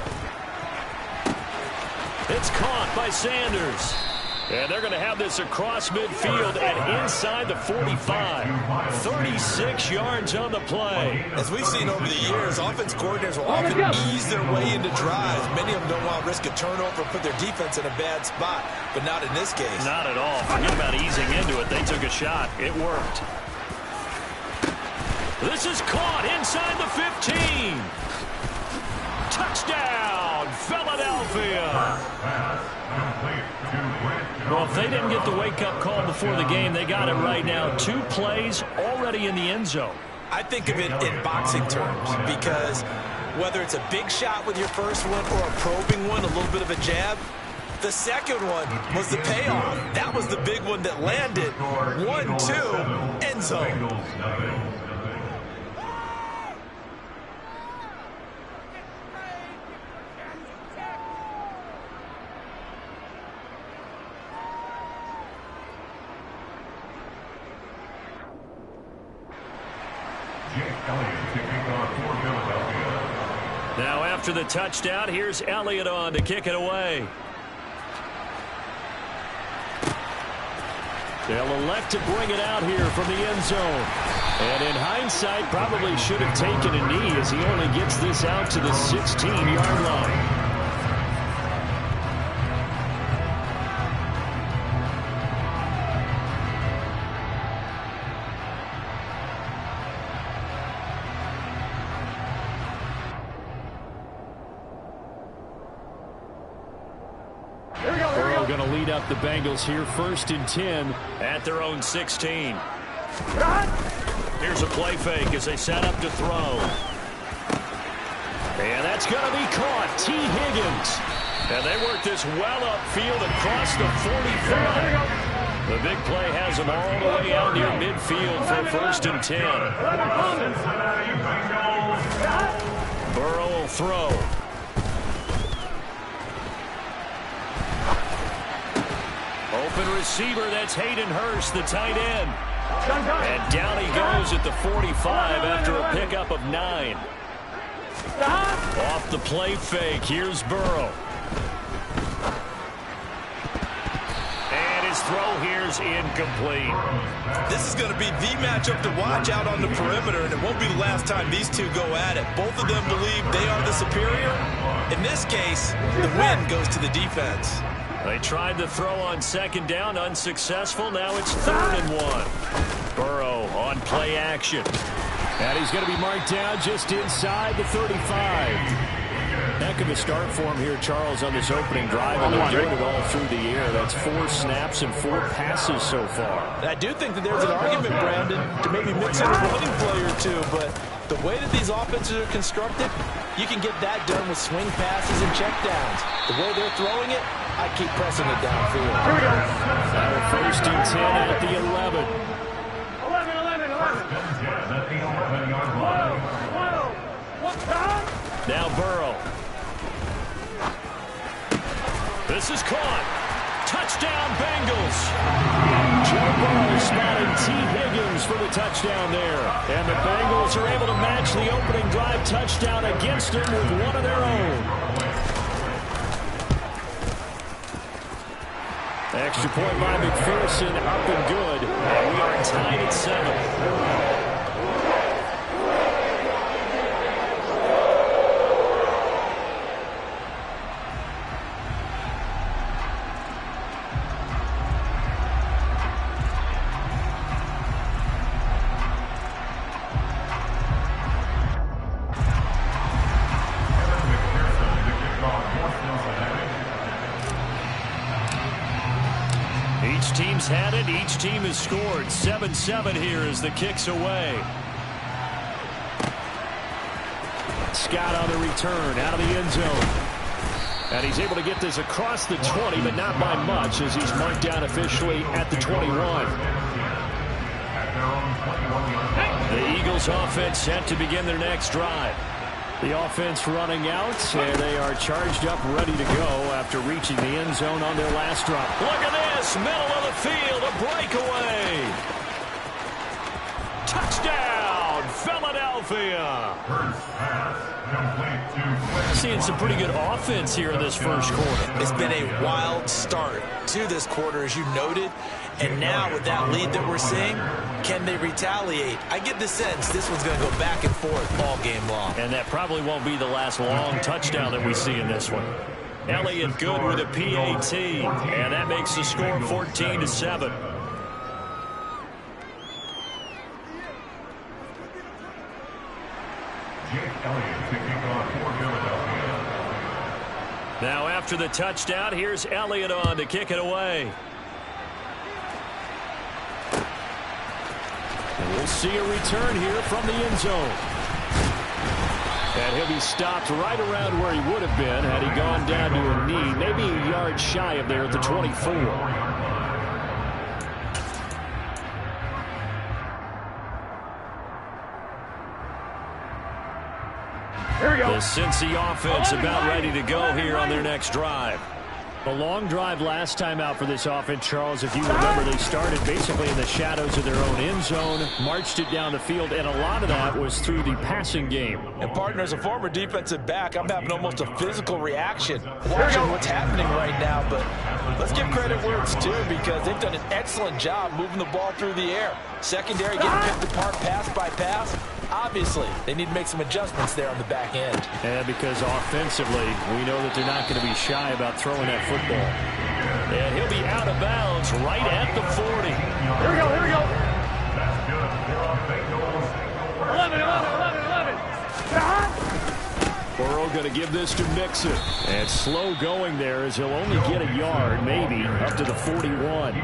It's caught by Sanders. And they're going to have this across midfield and inside the 45. 36 yards on the play. As we've seen over the years, offense coordinators will often ease their way into drives. Many of them don't want to risk a turnover or put their defense in a bad spot, but not in this case. Not at all. Forget about easing into it. They took a shot. It worked. This is caught inside the 15. Touchdown, Philadelphia. Well, if they didn't get the wake-up call before the game, they got it right now. 2 plays already in the end zone. I think of it in boxing terms because whether it's a big shot with your first one or a probing one, a little bit of a jab, the second one was the payoff. That was the big one that landed. 1-2, end zone. Now after the touchdown, here's Elliott on to kick it away. They'll elect to bring it out here from the end zone. And in hindsight, probably should have taken a knee as he only gets this out to the 16-yard line. Going to lead up the Bengals here, 1st and 10 at their own 16. Here's a play fake as they set up to throw. And that's going to be caught. T. Higgins. And they work this well upfield across the 45. The big play has them all the way out near midfield for 1st and 10. Burrow will throw. Open receiver, that's Hayden Hurst, the tight end. And down he goes at the 45 after a pickup of 9. Off the play fake, here's Burrow. And his throw here's incomplete. This is going to be the matchup to watch out on the perimeter, and it won't be the last time these two go at it. Both of them believe they are the superior. In this case, the win goes to the defense. They tried to throw on 2nd down, unsuccessful. Now it's 3rd and 1. Burrow on play action. And he's going to be marked down just inside the 35. Heck of a start for him here, Charles, on this opening drive. And they're doing it all through the air. That's 4 snaps and 4 passes so far. And I do think that there's an argument, Brandon, to maybe mix in a running play or two. But the way that these offenses are constructed, you can get that done with swing passes and checkdowns. The way they're throwing it, I keep pressing it downfield. Here we go. Now 1st and 10 at the 11. 11. Now Burrow. This is caught. Touchdown, Bengals. Joe Burrow spotting T. Higgins for the touchdown there. And the Bengals are able to match the opening drive touchdown against them with one of their own. Extra point by McPherson, up and good. And we are tied at 7. Each team's had it. Each team has scored. 7-7 here as the kick's away. Scott on the return out of the end zone. And he's able to get this across the 20, but not by much as he's marked down officially at the 21. The Eagles offense set to begin their next drive. The offense running out, and they are charged up, ready to go after reaching the end zone on their last drop. Look at this, middle of the field, a breakaway. Touchdown, Philadelphia. Seeing some pretty good offense here in this first quarter. It's been a wild start to this quarter, as you noted. And now with that lead that we're seeing, can they retaliate? I get the sense this one's going to go back and forth all game long. And that probably won't be the last long touchdown that we see in this one. Elliott good with a PAT, and that makes the score 14-7. Now after the touchdown, here's Elliott on to kick it away. And we'll see a return here from the end zone. And he'll be stopped right around where he would have been had he gone down to a knee, maybe a yard shy of there at the 24. The Cincy offense about ready to go here on their next drive. A long drive last time out for this offense, Charles. If you remember, they started basically in the shadows of their own end zone, marched it down the field, and a lot of that was through the passing game. And, partner, as a former defensive back, I'm having almost a physical reaction watching what's happening right now. But let's give credit where it's due because they've done an excellent job moving the ball through the air. Secondary getting picked apart pass by pass. Obviously, they need to make some adjustments there on the back end. And because offensively, we know that they're not going to be shy about throwing that football. And he'll be out of bounds right at the 40. Here we go, here we go. 11. Burrow going to give this to Mixon. And slow going there as he'll only get a yard, maybe, up to the 41.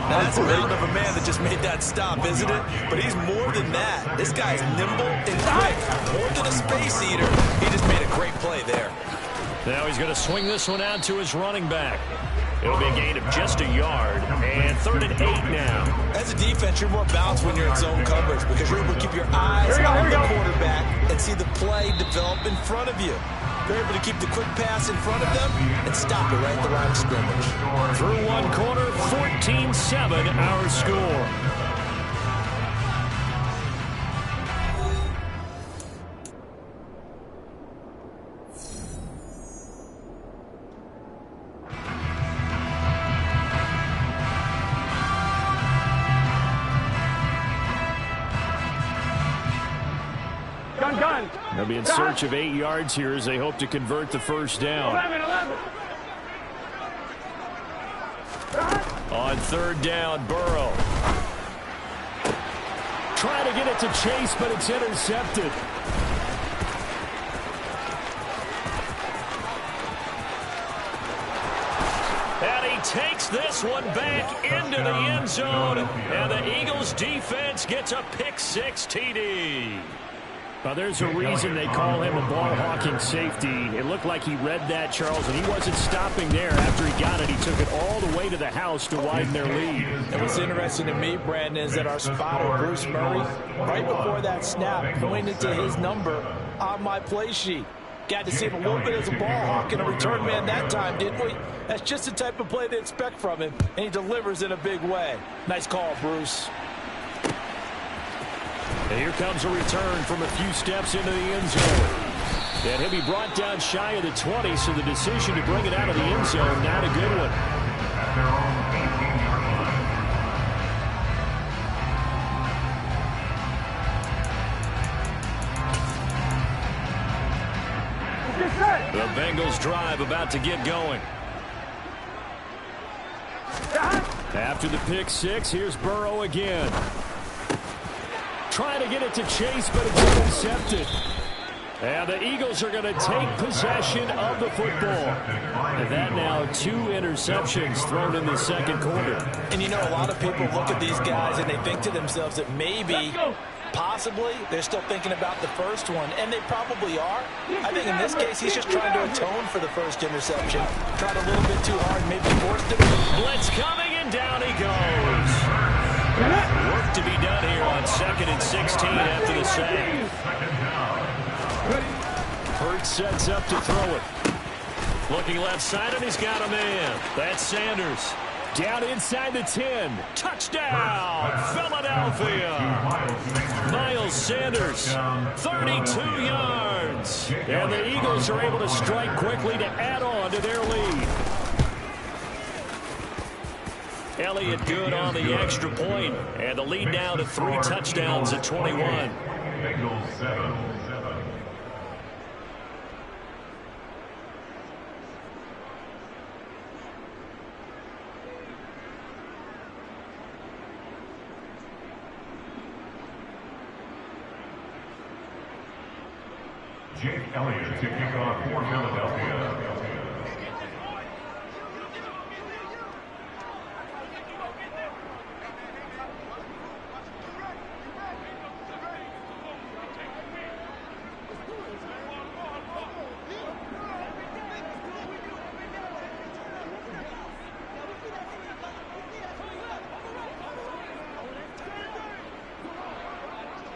Now that's a mound of a man that just made that stop, isn't it? But he's more than that. This guy's nimble and quick. More than a space eater. He just made a great play there. Now he's going to swing this one out to his running back. It'll be a gain of just a yard, and 3rd and 8 now. As a defense, you're more balanced when you're in zone coverage because you're able to keep your eyes on the quarterback and see the play develop in front of you. They're able to keep the quick pass in front of them and stop it right at the line of scrimmage. Through one quarter, 14-7 our score. They'll be in search of 8 yards here as they hope to convert the first down. 11. On 3rd down, Burrow. Trying to get it to Chase, but it's intercepted. And he takes this one back into the end zone. And the Eagles defense gets a pick-6 TD. Well, there's a reason they call him a ball-hawking safety. It looked like he read that, Charles, and he wasn't stopping there. After he got it, he took it all the way to the house to widen their lead. And what's interesting to me, Brandon, is that our spotter, Bruce Murray, right before that snap, pointed to his number on my play sheet. Got to see him a little bit as a ball hawk and a return man that time, didn't we? That's just the type of play they expect from him, and he delivers in a big way. Nice call, Bruce. And here comes a return from a few steps into the end zone. And he'll be brought down shy of the 20, so the decision to bring it out of the end zone, not a good one. The Bengals drive about to get going. After the pick-6, here's Burrow again. Trying to get it to Chase, but it's intercepted. And the Eagles are going to take possession of the football. And that now 2 interceptions thrown in the second quarter. And you know, a lot of people look at these guys and they think to themselves that maybe, possibly, they're still thinking about the first one. And they probably are. I think in this case, he's just trying to atone for the first interception. Tried a little bit too hard, maybe forced it. Blitz coming, and down he goes. Work to be done here on 2nd and 16 after the sack. Hurts sets up to throw it. Looking left side, and he's got a man. That's Sanders. Down inside the 10. Touchdown, Philadelphia. Miles Sanders, 32 yards. And the Eagles are able to strike quickly to add on to their lead. Elliott good on the extra point, and the lead now to 3 touchdowns at 21. Bengals 7. Jake Elliott to kick off for Philadelphia.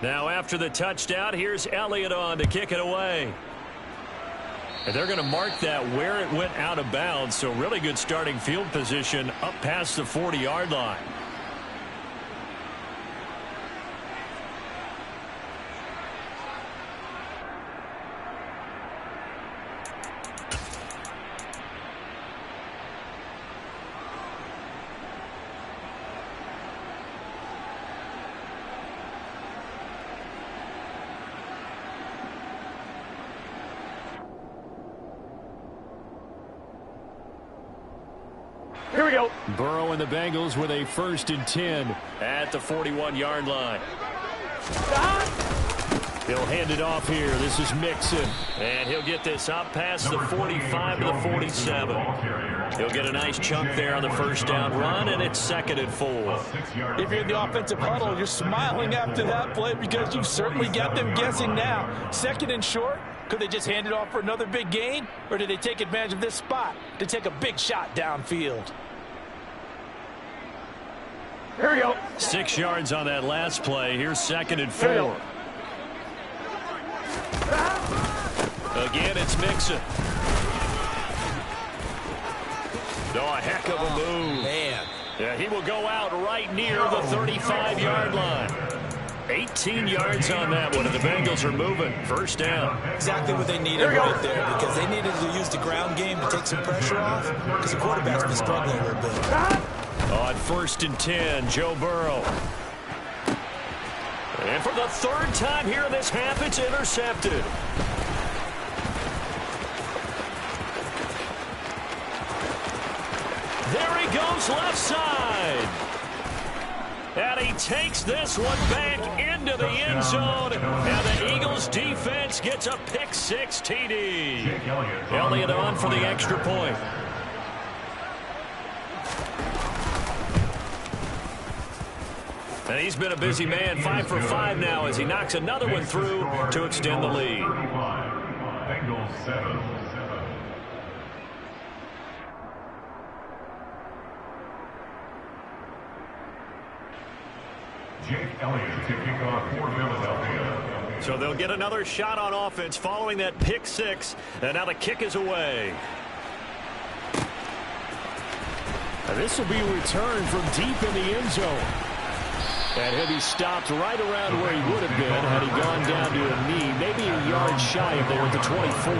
Now after the touchdown, here's Elliott on to kick it away. And they're going to mark that where it went out of bounds, so really good starting field position up past the 40-yard line. Here we go. Burrow and the Bengals with a 1st and 10 At the 41-yard line. He'll hand it off here. This is Mixon. And he'll get this up past the 45 to the 47. He'll get a nice chunk there on the first down run, and it's 2nd and 4. If you're in the offensive huddle, you're smiling after that play because you've certainly got them guessing now. 2nd and short. Could they just hand it off for another big gain? Or did they take advantage of this spot to take a big shot downfield? Here we go. 6 yards on that last play. Here's 2nd and 4. Again, it's Mixon. Oh, a heck of a move. Man. Yeah, he will go out right near the 35-yard line. 18 yards on that one, and the Bengals are moving. 1st down. Exactly what they needed right there, because they needed to use the ground game to take some pressure off, because the quarterback's been struggling a little bit. On 1st and 10, Joe Burrow. And for the 3rd time here in this half, it's intercepted. There he goes left side. And he takes this one back into the end zone. And the Eagles defense gets a pick-6 TD. Elliott on for the extra point. And he's been a busy man, 5 for 5 now as he knocks another one through to extend the lead. Bengals 7. Jake Elliott to kick off for Philadelphia. So they'll get another shot on offense following that pick-6, and now the kick is away. And this will be a return from deep in the end zone. And he'll be stopped right around where he would have been had he gone down to a knee, maybe a yard shy of there at the 24.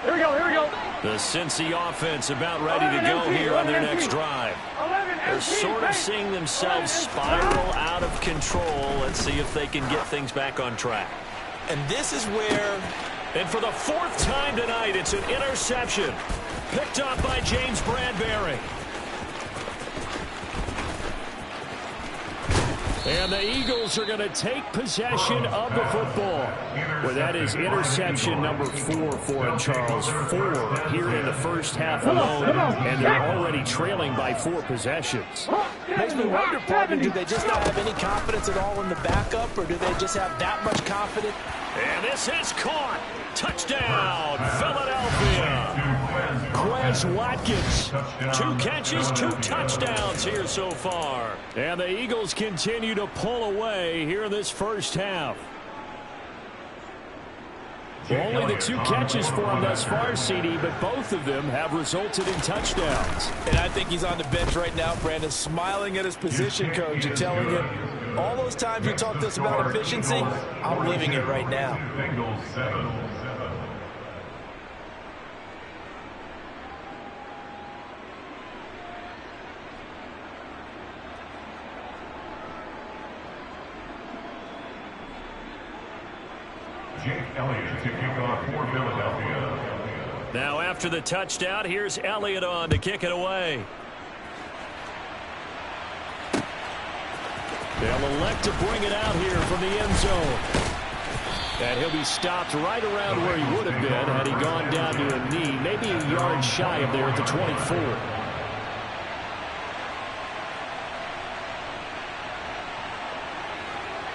Here we go. Here we go. The Cincy offense about ready to go here on their next drive. They're sort of seeing themselves spiral out of control. Let's see if they can get things back on track. And this is where... And for the 4th time tonight, it's an interception. Picked up by James Bradbury. And the Eagles are going to take possession of the football. Well, that is interception number 4 for him, Charles. 4 here in the first half alone, and they're already trailing by 4 possessions. Makes me wonder, partner, do they just not have any confidence at all in the backup, or do they just have that much confidence? And this is caught. Touchdown, Philadelphia. Quez Watkins, 2 catches, 2 touchdowns here so far. And the Eagles continue to pull away here in this first half. Only the 2 catches for him thus far, CD, but both of them have resulted in touchdowns. And I think he's on the bench right now, Brandon, smiling at his position coach and telling him, all those times you talked to us about efficiency, I'm living it right now. Jake Elliott to kick off for Philadelphia. Now after the touchdown, here's Elliott on to kick it away. They'll elect to bring it out here from the end zone. And he'll be stopped right around where he would have been had he gone down to a knee, maybe a yard shy of there at the 24.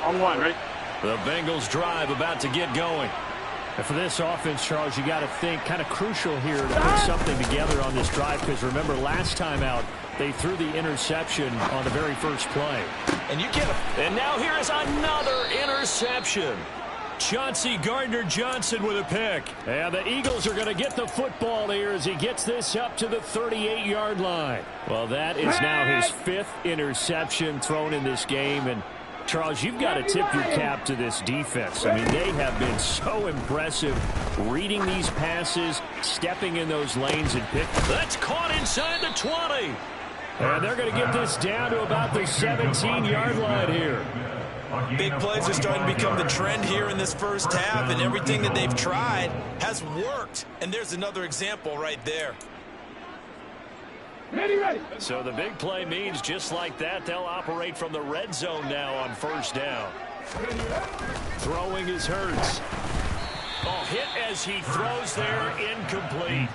On one, ready? The Bengals drive about to get going. And for this offense, Charles, you got to think kind of crucial here to put something together on this drive, because remember last time out they threw the interception on the very first play. And you get him. And now here is another interception. Chauncey Gardner-Johnson with a pick. And the Eagles are going to get the football here as he gets this up to the 38-yard line. Well, that is now his 5th interception thrown in this game. And Charles, you've got to tip your cap to this defense. I mean, they have been so impressive reading these passes, stepping in those lanes and picking. That's caught inside the 20. And they're going to get this down to about the 17-yard line here. Big plays are starting to become the trend here in this first half, and everything that they've tried has worked. And there's another example right there. Ready. So the big play means just like that, they'll operate from the red zone now on first down. Throwing is Hurts. Oh, hit as he throws there, incomplete.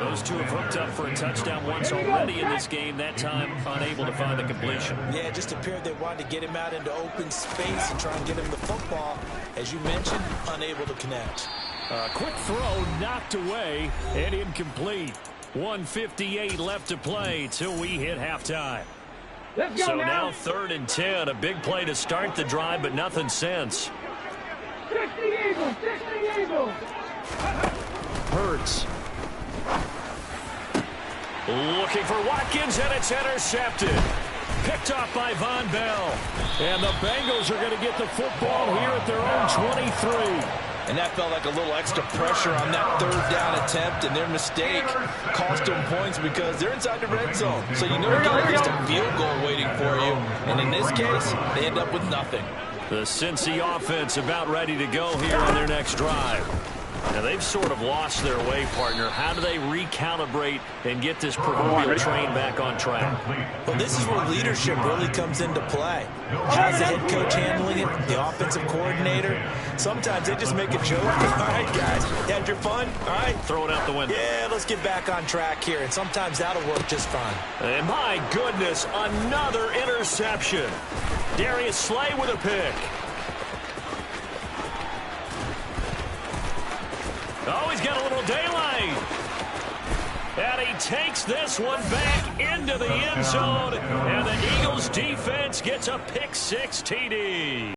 Those two have hooked up for a touchdown once already in this game, that time unable to find the completion. Yeah, it just appeared they wanted to get him out into open space and try and get him the football. As you mentioned, unable to connect. Quick throw knocked away and incomplete. 1:58 left to play till we hit halftime. Let's go So now 3rd and 10, a big play to start the drive, but nothing since. 60 Eagles. Hurts. Looking for Watkins, and it's intercepted. Picked off by Von Bell. And the Bengals are going to get the football here at their own 23. And that felt like a little extra pressure on that 3rd down attempt, and their mistake cost them points because they're inside the red zone. So you know you got at least a field goal waiting for you. And in this case, they end up with nothing. The Cincy offense about ready to go here on their next drive. Now, they've sort of lost their way, partner. How do they recalibrate and get this proverbial train back on track? Well, this is where leadership really comes into play. How's the head coach handling it? The offensive coordinator? Sometimes they just make a joke. All right, guys, you had your fun? All right. Throw it out the window. Yeah, let's get back on track here. And sometimes that'll work just fine. And my goodness, another interception. Darius Slay with a pick. Oh, he's got a little daylight. And he takes this one back into the end zone. And the Eagles defense gets a pick 6 TD.